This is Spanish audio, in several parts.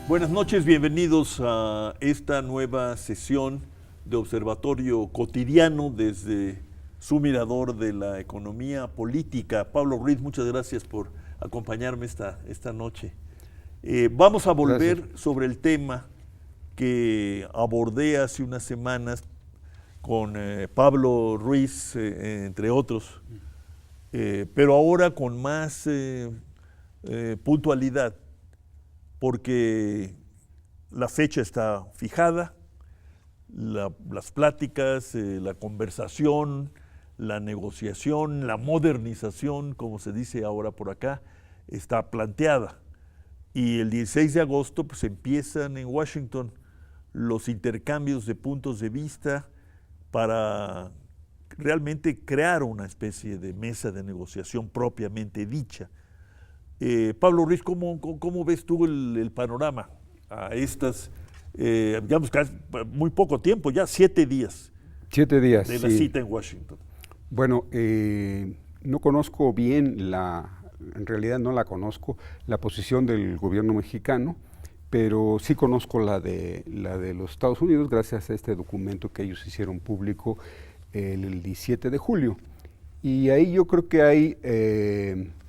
Buenas noches, bienvenidos a esta nueva sesión de Observatorio Cotidiano desde su mirador de la economía política. Pablo Ruiz, muchas gracias por acompañarme esta noche. Vamos a volver sobre el tema que abordé hace unas semanas con Pablo Ruiz, entre otros, pero ahora con más puntualidad, porque la fecha está fijada, las pláticas, la conversación, la negociación, la modernización, como se dice ahora por acá, está planteada. Y el 16 de agosto pues, empiezan en Washington los intercambios de puntos de vista para realmente crear una especie de mesa de negociación propiamente dicha. Pablo Ruiz, ¿cómo ves tú el panorama a estas, digamos, muy poco tiempo, ya 7 días? 7 días, de la cita en Washington. Bueno, no conozco bien en realidad no la conozco, la posición del gobierno mexicano, pero sí conozco la de los Estados Unidos, gracias a este documento que ellos hicieron público el 17 de julio. Y ahí yo creo que hay,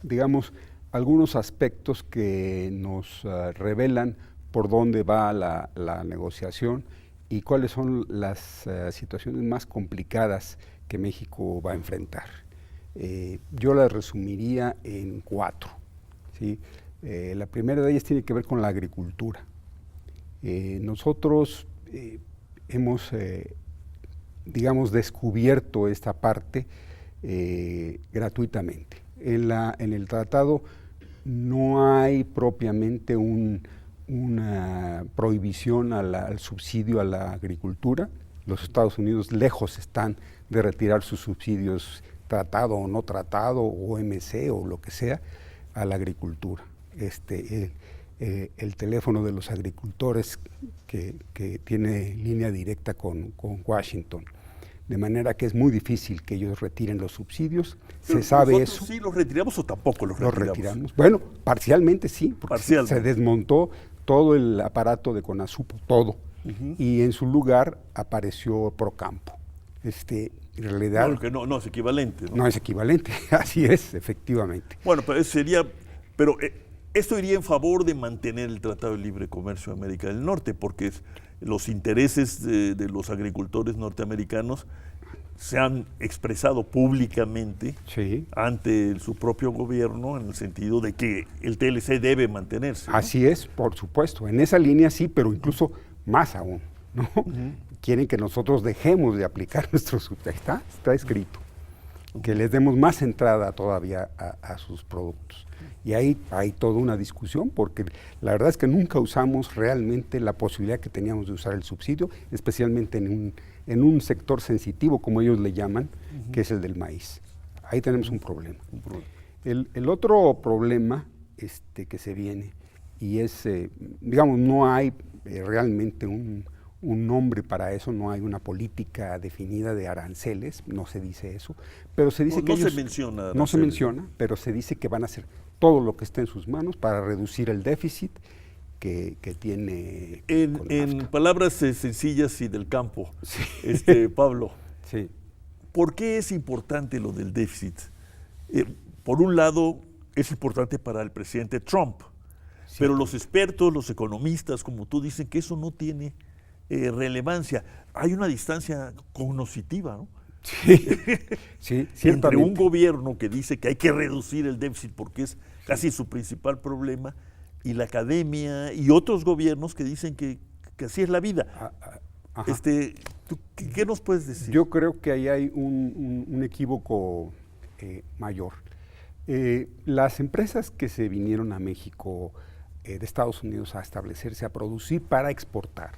digamos, algunos aspectos que nos revelan por dónde va la negociación y cuáles son las situaciones más complicadas que México va a enfrentar. Yo las resumiría en 4. ¿Sí? La primera de ellas tiene que ver con la agricultura. Nosotros hemos, digamos, descubierto esta parte gratuitamente. En el tratado no hay propiamente una prohibición al subsidio a la agricultura. Los Estados Unidos lejos están de retirar sus subsidios, tratado o no tratado, o OMC o lo que sea, a la agricultura. El teléfono de los agricultores que tiene línea directa con Washington. De manera que es muy difícil que ellos retiren los subsidios. Pero se sabe eso. ¿Nosotros sí los retiramos o tampoco los retiramos? Bueno, parcialmente sí, porque Parcialmente. Se desmontó todo el aparato de CONASUPO, todo. Y en su lugar apareció Procampo. En realidad... Bueno, que no es equivalente, ¿no? No es equivalente, así es, efectivamente. Bueno, pero esto iría en favor de mantener el Tratado de Libre Comercio de América del Norte, porque los intereses de los agricultores norteamericanos se han expresado públicamente ante su propio gobierno en el sentido de que el TLC debe mantenerse, ¿no? Así es, por supuesto, en esa línea sí, pero incluso más aún, ¿no? Quieren que nosotros dejemos de aplicar nuestro subsidio, está escrito, que les demos más entrada todavía a sus productos. Y ahí hay toda una discusión, porque la verdad es que nunca usamos realmente la posibilidad que teníamos de usar el subsidio, especialmente en un sector sensitivo, como ellos le llaman, que es el del maíz. Ahí tenemos un problema. El otro problema que se viene, y es, digamos, no hay realmente un nombre para eso, no hay una política definida de aranceles, no se dice eso, pero se dice que ellos... No se menciona, pero se dice que van a hacer todo lo que esté en sus manos para reducir el déficit que tiene... En palabras sencillas y del campo, Pablo, sí. ¿Por qué es importante lo del déficit? Por un lado, es importante para el presidente Trump, pero los expertos, los economistas, como tú, dicen que eso no tiene relevancia. Hay una distancia cognoscitiva, ¿no? Sí, entre un gobierno que dice que hay que reducir el déficit porque es casi su principal problema, y la academia y otros gobiernos que dicen que así es la vida. ¿Qué nos puedes decir? Yo creo que ahí hay un equívoco mayor. Las empresas que se vinieron a México de Estados Unidos a establecerse, a producir para exportar,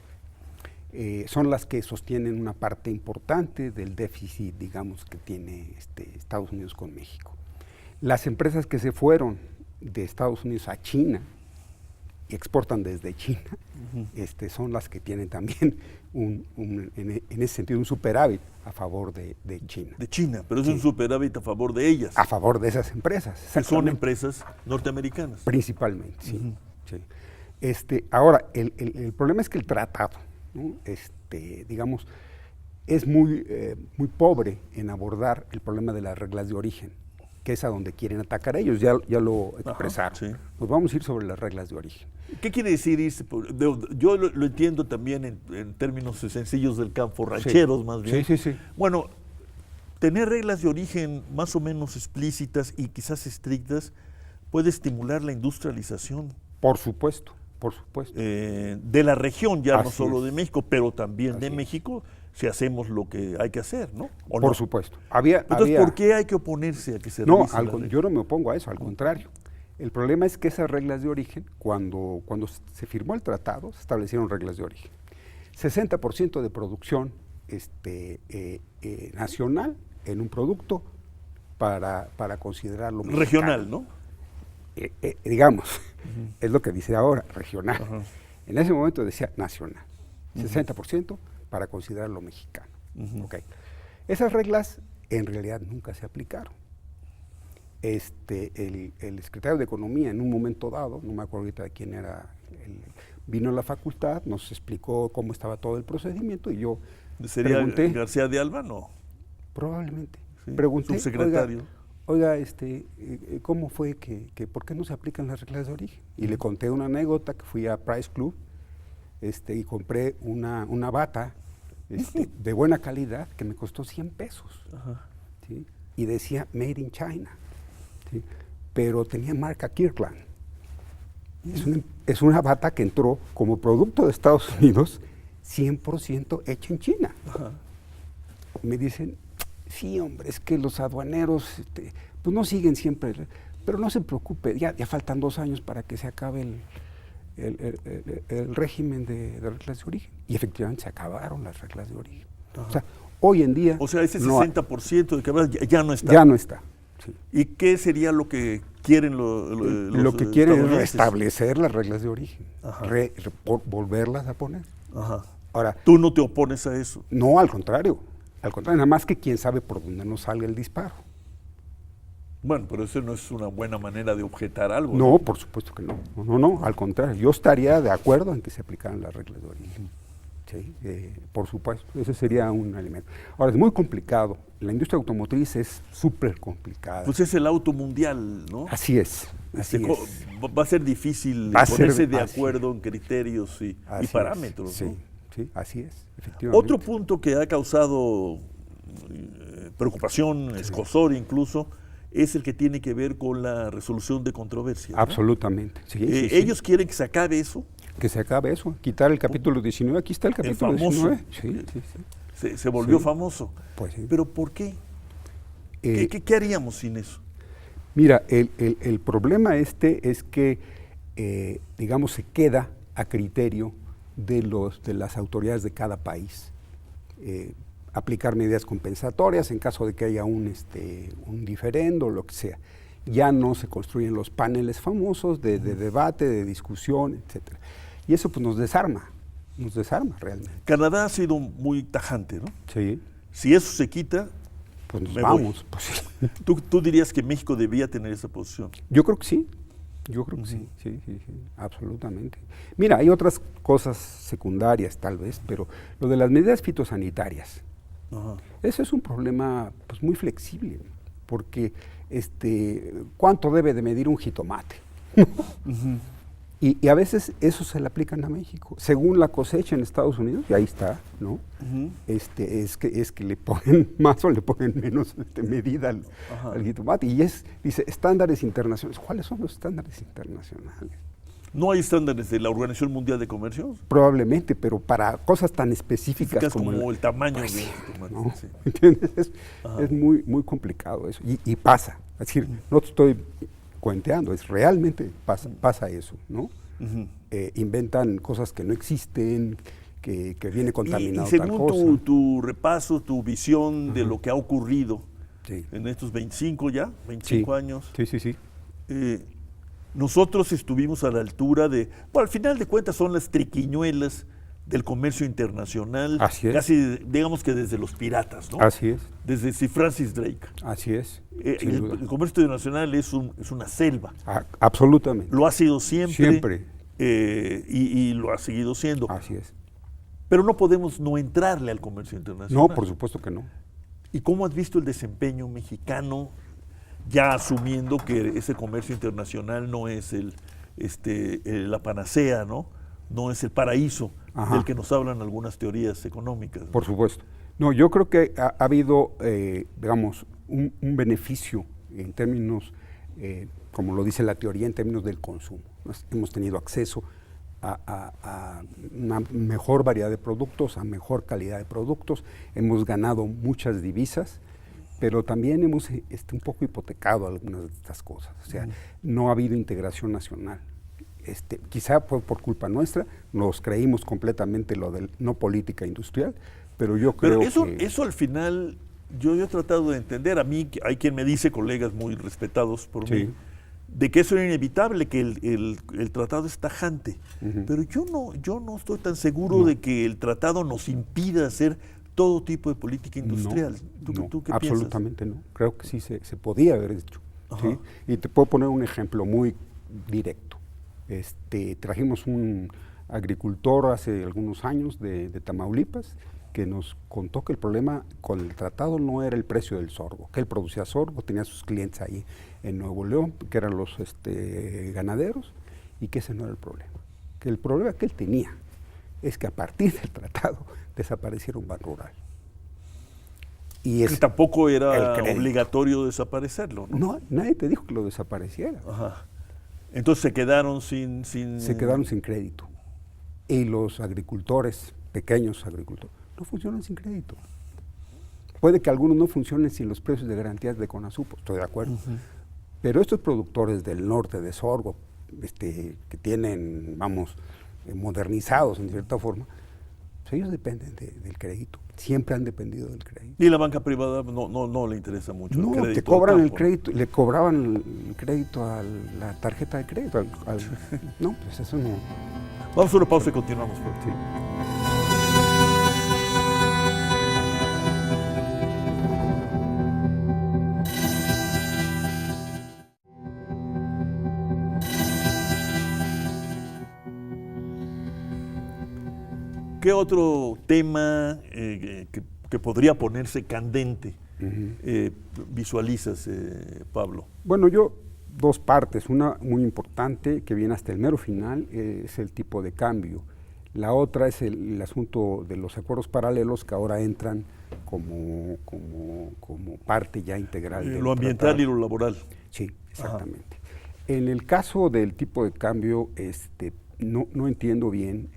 son las que sostienen una parte importante del déficit, digamos, que tiene Estados Unidos con México. Las empresas que se fueron de Estados Unidos a China y exportan desde China, son las que tienen también en ese sentido un superávit a favor de China. De China, pero es un superávit a favor de ellas. A favor de esas empresas. Que son empresas norteamericanas. Principalmente, sí. Sí. Ahora, el problema es que el tratado, ¿no? Digamos, es muy pobre en abordar el problema de las reglas de origen, que es a donde quieren atacar ellos, ya lo expresaron. Ajá, sí. Pues vamos a ir sobre las reglas de origen. ¿Qué quiere decir irse? Yo lo entiendo también en términos sencillos del campo, rancheros más bien. Sí. Bueno, tener reglas de origen más o menos explícitas y quizás estrictas puede estimular la industrialización. Por supuesto. De la región, ya no solo de México, pero también de Así México, si hacemos lo que hay que hacer, ¿no? ¿O Por no? supuesto. Entonces, ¿por qué hay que oponerse a que se No, revise la ley? yo no me opongo a eso, al contrario. El problema es que esas reglas de origen, cuando se firmó el tratado, se establecieron reglas de origen. 60% de producción nacional en un producto para considerarlo mexicano. Regional, ¿no? Digamos, es lo que dice ahora, regional. Ajá. En ese momento decía nacional, 60% para considerarlo mexicano. Okay. Esas reglas en realidad nunca se aplicaron. El secretario de Economía en un momento dado, no me acuerdo ahorita de quién era, vino a la facultad, nos explicó cómo estaba todo el procedimiento y yo ¿Sería pregunté, García de Alba? No. probablemente, Sí, pregunté, subsecretario. oiga, ¿cómo fue por qué no se aplican las reglas de origen? Y le conté una anécdota que fui a Price Club y compré una bata de buena calidad que me costó 100 pesos. Ajá. ¿Sí? Y decía Made in China, ¿sí? Pero tenía marca Kirkland. Es una bata que entró como producto de Estados Unidos 100% hecha en China. Ajá. Me dicen, sí, hombre, es que los aduaneros pues no siguen siempre, pero no se preocupe, ya faltan 2 años para que se acabe el régimen de reglas de origen. Y efectivamente se acabaron las reglas de origen. Ajá. O sea, hoy en día... O sea, ese no 60% de que hablas ya no está. Ya no está. Sí. ¿Y qué sería lo que quieren los Lo que quieren es estadounidenses? restablecer las reglas de origen, Ajá. volverlas a poner. Ajá. Ahora, ¿Tú no te opones a eso? no, al contrario, nada más que quién sabe por dónde nos salga el disparo. Bueno, pero eso no es una buena manera de objetar algo. No, por supuesto que no. No, al contrario, yo estaría de acuerdo en que se aplicaran las reglas de origen. Sí, por supuesto, ese sería un elemento. Ahora, es muy complicado, la industria automotriz es súper complicada. Pues es el auto mundial, ¿no? Así es. Va a ser difícil ponerse de acuerdo en criterios y parámetros. Sí, ¿no? sí, así es, efectivamente. Otro punto que ha causado preocupación, escozor incluso, es el que tiene que ver con la resolución de controversias, ¿no? Absolutamente. Sí, ellos quieren que se acabe eso. Que se acabe eso, quitar el capítulo 19, aquí está el capítulo el famoso, 19. Sí. Se volvió famoso. Pues sí. ¿Pero por qué? ¿Qué haríamos sin eso? Mira, el problema es que, digamos, se queda a criterio de las autoridades de cada país. Aplicar medidas compensatorias en caso de que haya un diferendo o lo que sea. Ya no se construyen los paneles famosos de debate, de discusión, etcétera. Y eso pues nos desarma realmente. Canadá ha sido muy tajante, ¿no? Sí. Si eso se quita, pues nos me vamos. voy. Pues, sí. ¿Tú dirías que México debía tener esa posición? Yo creo que sí. Sí, absolutamente. Mira, hay otras cosas secundarias tal vez, pero lo de las medidas fitosanitarias, Ajá. eso es un problema pues muy flexible, porque ¿cuánto debe de medir un jitomate? Uh-huh. Y a veces eso se le aplican a México, según la cosecha en Estados Unidos, y ahí está, ¿no? Uh-huh. Es que le ponen más o le ponen menos medida al jitomate. Y dice, estándares internacionales. ¿Cuáles son los estándares internacionales? ¿No hay estándares de la Organización Mundial de Comercio? Probablemente, pero para cosas tan específicas como el tamaño pues, del jitomate. ¿no? Sí. ¿Entiendes? Es muy, muy complicado eso. Y pasa. Es decir, no te estoy cuenteando, realmente pasa eso, ¿no? Uh-huh. Inventan cosas que no existen, que viene contaminado y según tal cosa. tu repaso, tu visión de lo que ha ocurrido Sí. en estos 25 años, Sí. nosotros estuvimos a la altura de, bueno, al final de cuentas son las triquiñuelas del comercio internacional, Así es. Casi digamos que desde los piratas, ¿no? Así es. Desde Sir Francis Drake. Así es. Sin El duda. comercio internacional es una selva. Absolutamente. Lo ha sido siempre. y lo ha seguido siendo. Así es. Pero no podemos no entrarle al comercio internacional. No, por supuesto que no. ¿Y cómo has visto el desempeño mexicano, ya asumiendo que ese comercio internacional no es la panacea, no es el paraíso del que nos hablan algunas teorías económicas? Por supuesto. No, yo creo que ha habido, digamos, un beneficio en términos, como lo dice la teoría, en términos del consumo. Hemos tenido acceso a una mejor variedad de productos, a mejor calidad de productos, hemos ganado muchas divisas, pero también hemos un poco hipotecado algunas de estas cosas. O sea, no ha habido integración nacional. Quizá por culpa nuestra, nos creímos completamente lo de no política industrial, pero yo creo que... Eso al final, yo he tratado de entender. A mí hay quien me dice, colegas muy respetados por mí, de que eso era inevitable, que el tratado es tajante. Pero yo no estoy tan seguro de que el tratado nos impida hacer todo tipo de política industrial. ¿Tú qué absolutamente piensas? No. Creo que sí se podía haber hecho. ¿Sí? Y te puedo poner un ejemplo muy directo. Trajimos un agricultor hace algunos años de Tamaulipas que nos contó que el problema con el tratado no era el precio del sorgo, que él producía sorgo, tenía sus clientes ahí en Nuevo León, que eran los ganaderos, y que ese no era el problema. Que el problema que él tenía es que a partir del tratado desapareciera un ban rural. Y tampoco era obligatorio desaparecerlo, ¿no? No, nadie te dijo que lo desapareciera. Ajá. Entonces se quedaron sin... Se quedaron sin crédito. Y los agricultores, pequeños agricultores, no funcionan sin crédito. Puede que algunos no funcionen sin los precios de garantías de Conasupo, estoy de acuerdo. Pero estos productores del norte de sorgo, que tienen, modernizados en cierta forma, pues ellos dependen del crédito. Siempre han dependido del crédito. Y la banca privada no le interesa mucho el crédito. Te cobran el crédito, le cobraban el crédito a la tarjeta de crédito. No, pues eso no. Vamos a una pausa y continuamos. Sí. ¿Qué otro tema que podría ponerse candente visualizas, Pablo? Bueno, dos partes. Una muy importante que viene hasta el mero final es el tipo de cambio. La otra es el asunto de los acuerdos paralelos que ahora entran como parte ya integral del lo ambiental tratado. Y lo laboral. Sí, exactamente. En el caso del tipo de cambio, no entiendo bien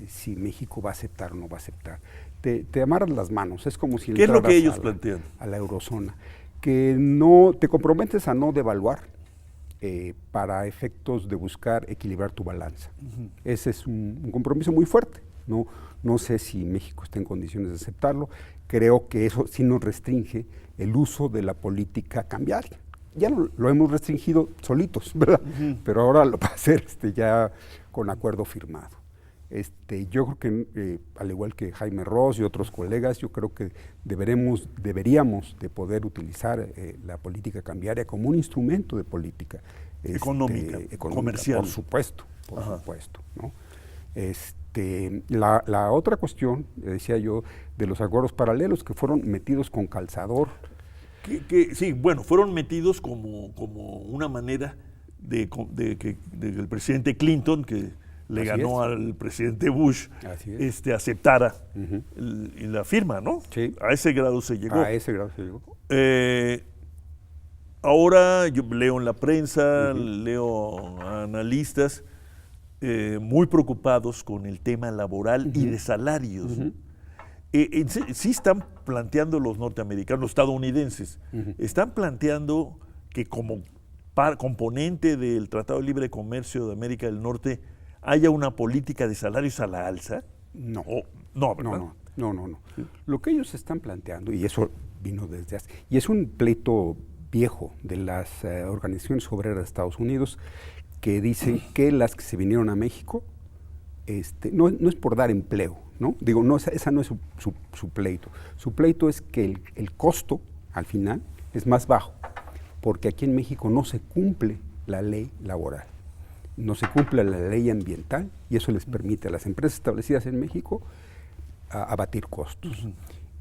si México va a aceptar o no va a aceptar. Te amarras las manos, es como si ¿Qué es lo que ellos plantean? A la eurozona, que no te comprometes a no devaluar para efectos de buscar equilibrar tu balanza. Ese es un compromiso muy fuerte. No sé si México está en condiciones de aceptarlo. Creo que eso sí nos restringe el uso de la política cambiaria. Ya lo hemos restringido solitos, ¿verdad? Pero ahora lo va a hacer ya con acuerdo firmado. Yo creo que, al igual que Jaime Ross y otros colegas, yo creo que deberíamos de poder utilizar la política cambiaria como un instrumento de política económica, comercial. Por supuesto, ¿no? La otra cuestión, decía yo, de los acuerdos paralelos que fueron metidos con calzador. Sí, bueno, fueron metidos como una manera de que el presidente Clinton, que le ganó al presidente Bush, aceptara la firma, ¿no? Sí. A ese grado se llegó. A ese grado se llegó. Ahora yo leo en la prensa, leo a analistas muy preocupados con el tema laboral y de salarios. Sí están planteando los norteamericanos, los estadounidenses, están planteando que como componente del Tratado de Libre Comercio de América del Norte haya una política de salarios a la alza. No. No, ¿verdad? No. ¿Sí? Lo que ellos están planteando, y eso vino desde hace, y es un pleito viejo de las organizaciones obreras de Estados Unidos, que dicen que las que se vinieron a México, no es por dar empleo, ¿no? Digo, no, esa no es su pleito. Su pleito es que el costo, al final, es más bajo, porque aquí en México no se cumple la ley laboral. no se cumple la ley ambiental y eso les permite a las empresas establecidas en México abatir costos.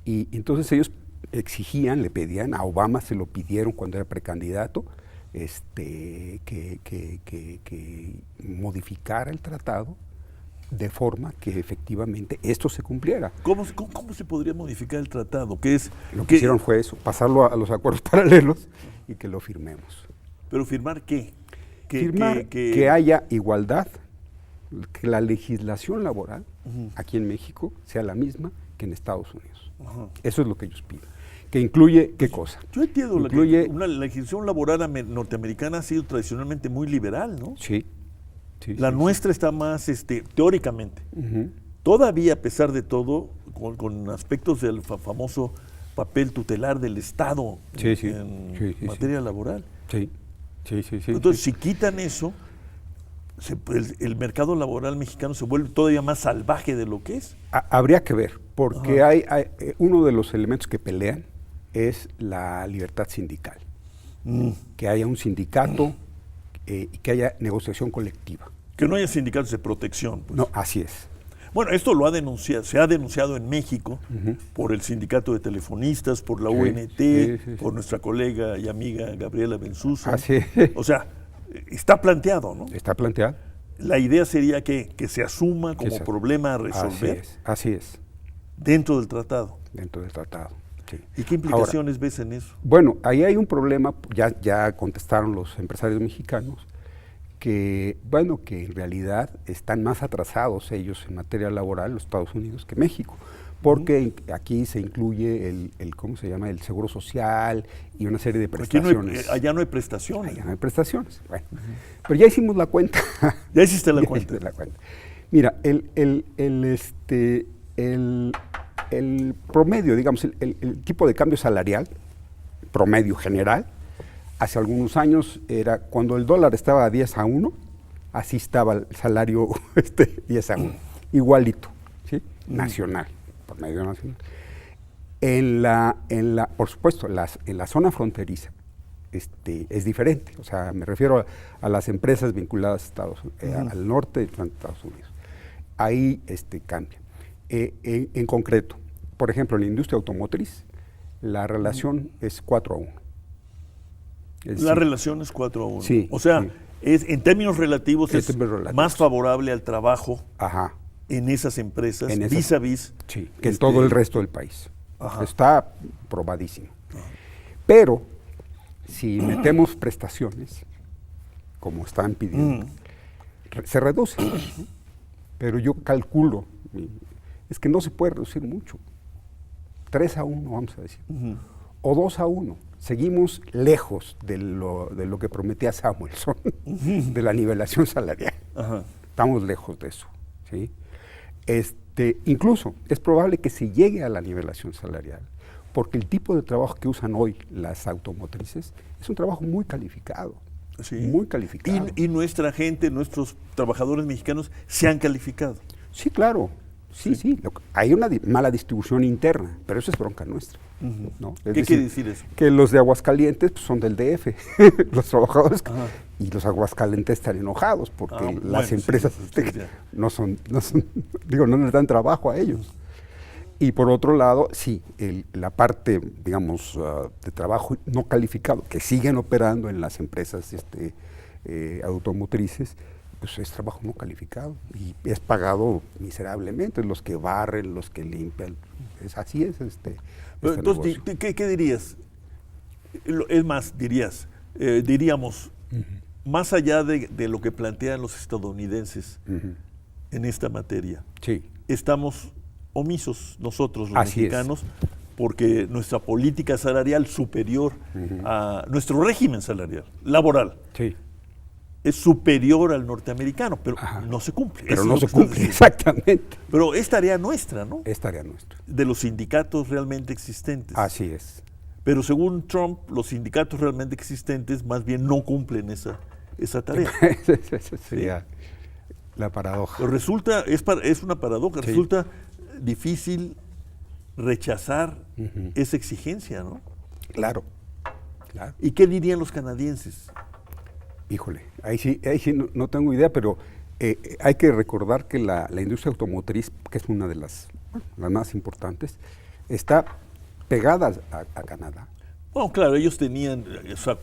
Y entonces ellos exigían, le pedían, a Obama se lo pidieron cuando era precandidato, que modificara el tratado de forma que efectivamente esto se cumpliera. ¿Cómo se podría modificar el tratado? Lo que hicieron fue eso, pasarlo a los acuerdos paralelos y que lo firmemos. ¿Pero firmar qué? Que haya igualdad, que la legislación laboral aquí en México sea la misma que en Estados Unidos. Eso es lo que ellos piden. Que incluye, ¿qué cosa? Yo entiendo la legislación laboral norteamericana ha sido tradicionalmente muy liberal, ¿no? Sí. La nuestra está más teóricamente. Todavía, a pesar de todo, con aspectos del famoso papel tutelar del Estado en materia laboral. Sí. Entonces, si quitan eso, el mercado laboral mexicano se vuelve todavía más salvaje de lo que es. Habría que ver, porque hay uno de los elementos que pelean es la libertad sindical. Que haya un sindicato y que haya negociación colectiva. Que no haya sindicatos de protección. Pues. No, así es. Bueno, esto se ha denunciado en México por el sindicato de telefonistas, por la UNT, por nuestra colega y amiga Gabriela Bensuso. O sea, está planteado, ¿no? Está planteado. La idea sería que se asuma como problema a resolver. Así es. Dentro del tratado. Dentro del tratado, sí. ¿Y qué implicaciones ves en eso? Bueno, ahí hay un problema, ya contestaron los empresarios mexicanos, que en realidad están más atrasados ellos en materia laboral, los Estados Unidos, que México, porque aquí se incluye ¿cómo se llama? El seguro social y una serie de prestaciones. Allá no hay prestaciones. Allá no hay prestaciones, bueno. Pero ya hicimos la cuenta. Ya hiciste la cuenta. Mira, el promedio, digamos, el tipo de cambio salarial, promedio general, hace algunos años era cuando el dólar estaba a 10-1, así estaba el salario 10-1, igualito, ¿sí? Nacional, promedio nacional. Por supuesto, en la zona fronteriza es diferente, o sea, me refiero a las empresas vinculadas a al norte de Estados Unidos. Ahí cambia. En concreto, por ejemplo, en la industria automotriz, la relación es 4-1. La relación es 4-1. Sí, o sea, en términos relativos es más favorable al trabajo en esas empresas, vis a vis. Sí, que en todo el resto del país. Está probadísimo. Pero, si metemos prestaciones, como están pidiendo, se reduce. Pero yo calculo, es que no se puede reducir mucho. 3-1, vamos a decir. O 2-1. Seguimos lejos de lo que prometía Samuelson, de la nivelación salarial. Estamos lejos de eso, ¿sí? Incluso es probable que se llegue a la nivelación salarial, porque el tipo de trabajo que usan hoy las automotrices es un trabajo muy calificado. Muy calificado. Y nuestra gente, nuestros trabajadores mexicanos se han calificado. Sí, claro. Sí. Hay una mala distribución interna, pero eso es bronca nuestra. ¿No? ¿Qué quiere decir eso? Que los de Aguascalientes pues, son del DF, los trabajadores, y los Aguascalientes están enojados porque las empresas no les dan trabajo a ellos. Y por otro lado, la parte, digamos, de trabajo no calificado, que siguen operando en las empresas automotrices, pues es trabajo no calificado y es pagado miserablemente, los que barren, los que limpian, así es Entonces, ¿qué dirías? Es más, diríamos, más allá de lo que plantean los estadounidenses en esta materia, estamos omisos nosotros los mexicanos, porque nuestra política salarial superior a nuestro régimen salarial, laboral, es superior al norteamericano, pero no se cumple. Pero no se cumple, exactamente. Pero es tarea nuestra, ¿no? Es tarea nuestra. De los sindicatos realmente existentes. Así es. Pero según Trump, los sindicatos realmente existentes más bien no cumplen esa tarea. Esa sería la paradoja. Pero resulta, es una paradoja, resulta difícil rechazar esa exigencia, ¿no? Claro. ¿Y qué dirían los canadienses? Híjole, ahí sí no tengo idea, pero hay que recordar que la industria automotriz, que es una de las más importantes, está pegada a Canadá. Bueno, claro, ellos tenían,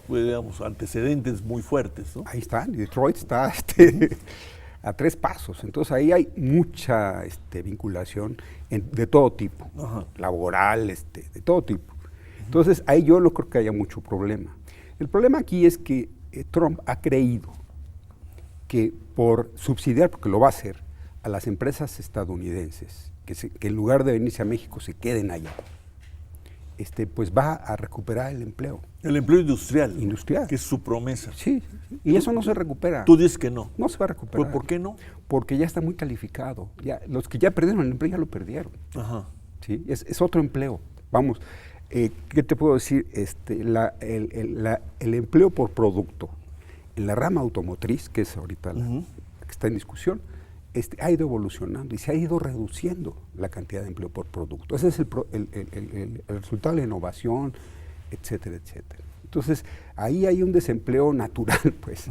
digamos, antecedentes muy fuertes, ¿no? Ahí está, Detroit está a 3 pasos, entonces ahí hay mucha vinculación de todo tipo, Ajá. laboral, de todo tipo. Entonces ahí yo no creo que haya mucho problema. El problema aquí es que Trump ha creído que por subsidiar, porque lo va a hacer, a las empresas estadounidenses, que en lugar de venirse a México se queden allá, pues va a recuperar el empleo. El empleo industrial. Industrial. Que es su promesa. Sí, y eso no se recupera. Tú dices que no. No se va a recuperar. ¿Por qué no? Porque ya está muy calificado. Ya, los que ya perdieron el empleo ya lo perdieron. Ajá. ¿Sí? Es otro empleo. Vamos, ¿qué te puedo decir? El empleo por producto en la rama automotriz, que es ahorita la que está en discusión, ha ido evolucionando y se ha ido reduciendo la cantidad de empleo por producto. Ese es el resultado de la innovación, etcétera, etcétera. Entonces, ahí hay un desempleo natural, pues,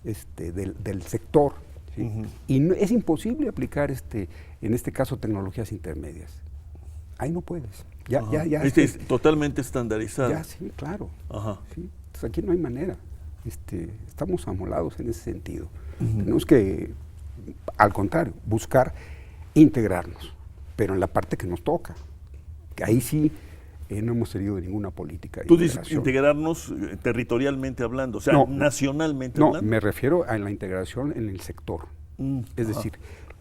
del sector. ¿Sí? Y es imposible aplicar, en este caso, tecnologías intermedias. Ahí no puedes. Ya. Es totalmente estandarizado. Ya, sí, claro. Ajá. ¿Sí? Entonces, aquí no hay manera. Estamos amolados en ese sentido. Tenemos que, al contrario, buscar integrarnos, pero en la parte que nos toca. Que ahí sí no hemos tenido ninguna política de Tú dices integración. integrarnos territorialmente hablando, o sea, nacionalmente hablando. No, me refiero a la integración en el sector. Es decir,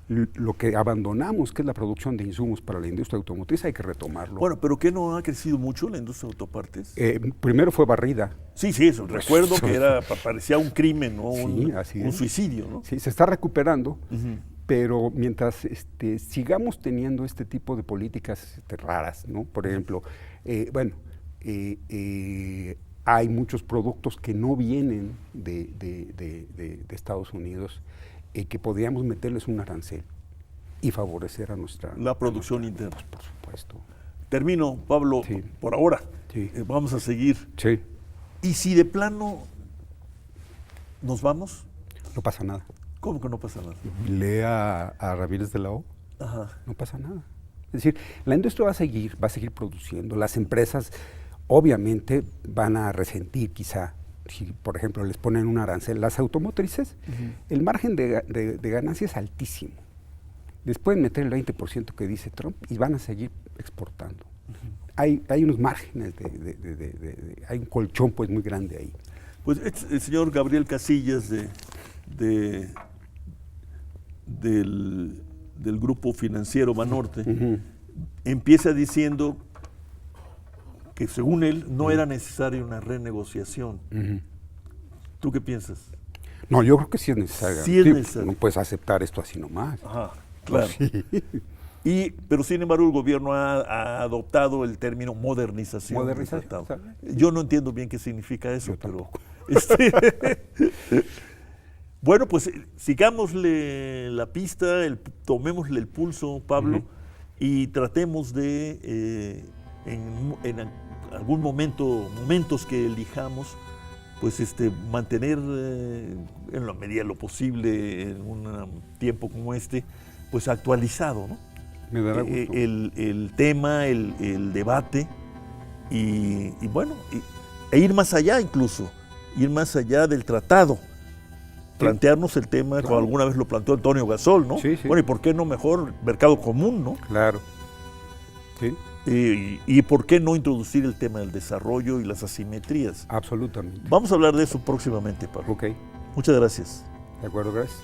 lo que abandonamos, que es la producción de insumos para la industria automotriz, hay que retomarlo. Bueno, pero ¿qué no ha crecido mucho la industria de autopartes? Primero fue barrida. Sí, eso. Recuerdo que parecía un crimen, ¿no? Sí, un suicidio, ¿no? Sí, se está recuperando, pero mientras sigamos teniendo este tipo de políticas raras, ¿no? Por ejemplo, hay muchos productos que no vienen de Estados Unidos, que podríamos meterles un arancel y favorecer a la producción interna. Pues, por supuesto. Termino, Pablo, por ahora. Sí. Vamos a seguir. Sí. ¿Y si de plano nos vamos? No pasa nada. ¿Cómo que no pasa nada? Lea a Ramírez de la O. Ajá. No pasa nada. Es decir, la industria va a seguir produciendo. Las empresas obviamente van a resentir quizá, si por ejemplo les ponen un arancel. Las automotrices, el margen de ganancia es altísimo. Les pueden meter el 20% que dice Trump y van a seguir exportando. Hay unos márgenes, hay un colchón pues muy grande ahí. Pues el señor Gabriel Casillas del grupo financiero Banorte empieza diciendo que según él no era necesaria una renegociación. ¿Tú qué piensas? No, yo creo que sí es necesario. Sí es necesario. No puedes aceptar esto así nomás. Ajá, claro. Sí. Pero sin embargo el gobierno ha adoptado el término modernización. Modernización. Yo no entiendo bien qué significa eso, yo pero bueno, pues sigámosle la pista, tomémosle el pulso, Pablo, y tratemos de en algún momentos que elijamos, pues mantener en la medida de lo posible en un tiempo como este, pues actualizado, ¿no? Me dará gusto. El tema, el debate y bueno, e ir más allá incluso, ir más allá del tratado. Plantearnos el tema, como alguna vez lo planteó Antonio Gasol, ¿no? Sí. Bueno, ¿y por qué no mejor mercado común, no? Claro. Sí. Y por qué no introducir el tema del desarrollo y las asimetrías. Absolutamente. Vamos a hablar de eso próximamente, Pablo. Ok. Muchas gracias. De acuerdo, gracias.